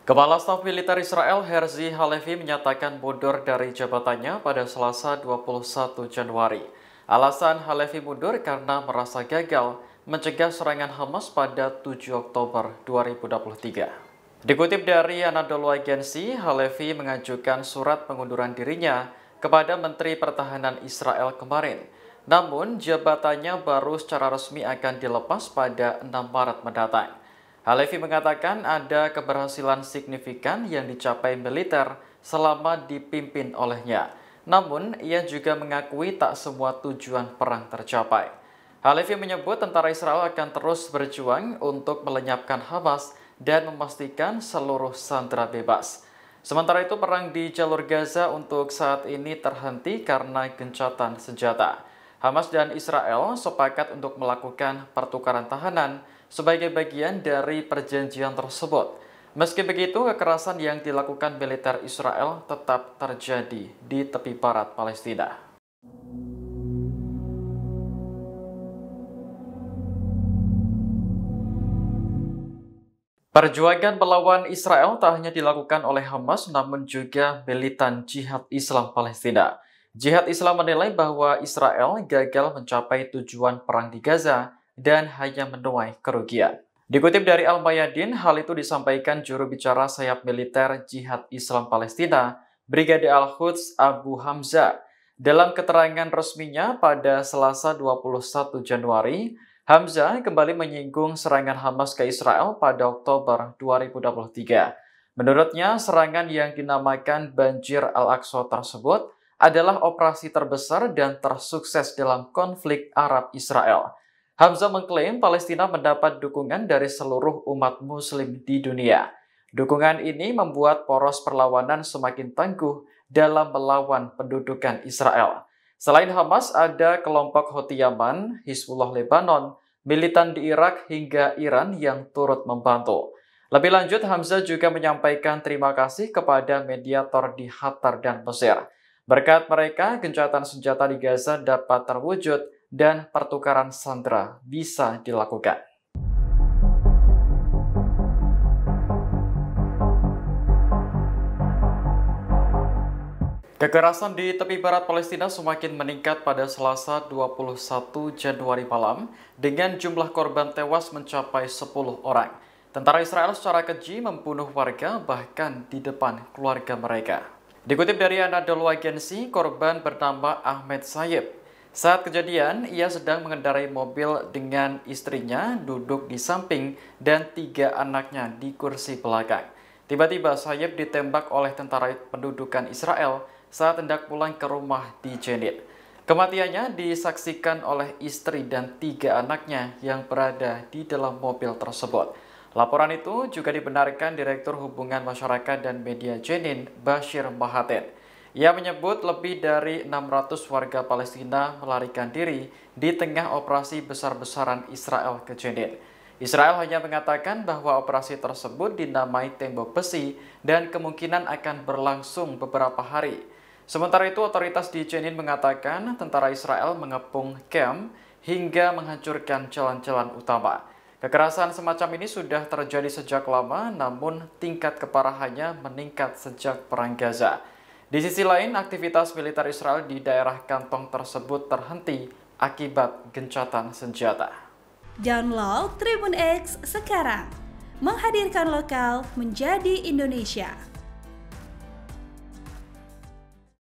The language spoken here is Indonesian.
Kepala Staf Militer Israel Herzi Halevi menyatakan mundur dari jabatannya pada Selasa 21 Januari. Alasan Halevi mundur karena merasa gagal mencegah serangan Hamas pada 7 Oktober 2023. Dikutip dari Anadolu Agency, Halevi mengajukan surat pengunduran dirinya kepada Menteri Pertahanan Israel kemarin. Namun, jabatannya baru secara resmi akan dilepas pada 6 Maret mendatang. Halevi mengatakan ada keberhasilan signifikan yang dicapai militer selama dipimpin olehnya. Namun, ia juga mengakui tak semua tujuan perang tercapai. Halevi menyebut tentara Israel akan terus berjuang untuk melenyapkan Hamas dan memastikan seluruh sandera bebas. Sementara itu, perang di jalur Gaza untuk saat ini terhenti karena gencatan senjata. Hamas dan Israel sepakat untuk melakukan pertukaran tahanan sebagai bagian dari perjanjian tersebut. Meski begitu, kekerasan yang dilakukan militer Israel tetap terjadi di tepi barat Palestina. Perjuangan melawan Israel tak hanya dilakukan oleh Hamas, namun juga militan Jihad Islam Palestina. Jihad Islam menilai bahwa Israel gagal mencapai tujuan perang di Gaza dan hanya menuai kerugian. Dikutip dari Al-Mayadin, hal itu disampaikan juru bicara sayap militer Jihad Islam Palestina, Brigade Al-Quds Abu Hamzah. Dalam keterangan resminya pada Selasa 21 Januari, Hamzah kembali menyinggung serangan Hamas ke Israel pada Oktober 2023. Menurutnya, serangan yang dinamakan Banjir Al-Aqsa tersebut adalah operasi terbesar dan tersukses dalam konflik Arab-Israel. Hamzah mengklaim Palestina mendapat dukungan dari seluruh umat muslim di dunia. Dukungan ini membuat poros perlawanan semakin tangguh dalam melawan pendudukan Israel. Selain Hamas, ada kelompok Houthi Yaman, Hizbullah Lebanon, militan di Irak hingga Iran yang turut membantu. Lebih lanjut, Hamzah juga menyampaikan terima kasih kepada mediator di Qatar dan Mesir. Berkat mereka, gencatan senjata di Gaza dapat terwujud dan pertukaran sandera bisa dilakukan. Kekerasan di tepi barat Palestina semakin meningkat pada Selasa 21 Januari malam dengan jumlah korban tewas mencapai 10 orang. Tentara Israel secara keji membunuh warga bahkan di depan keluarga mereka. Dikutip dari Anadolu Agency, korban bernama Ahmed Sayyib. Saat kejadian, ia sedang mengendarai mobil dengan istrinya duduk di samping dan 3 anaknya di kursi belakang. Tiba-tiba Sayyib ditembak oleh tentara pendudukan Israel saat hendak pulang ke rumah di Jenin. Kematiannya disaksikan oleh istri dan 3 anaknya yang berada di dalam mobil tersebut. Laporan itu juga dibenarkan Direktur Hubungan Masyarakat dan Media Jenin, Bashir Mahaten. Ia menyebut lebih dari 600 warga Palestina melarikan diri di tengah operasi besar-besaran Israel ke Jenin. Israel hanya mengatakan bahwa operasi tersebut dinamai Tembok Besi dan kemungkinan akan berlangsung beberapa hari. Sementara itu, otoritas di Jenin mengatakan tentara Israel mengepung kamp hingga menghancurkan jalan-jalan utama. Kekerasan semacam ini sudah terjadi sejak lama, namun tingkat keparahannya meningkat sejak Perang Gaza. Di sisi lain, aktivitas militer Israel di daerah kantong tersebut terhenti akibat gencatan senjata. Download Tribun X sekarang, menghadirkan lokal menjadi Indonesia.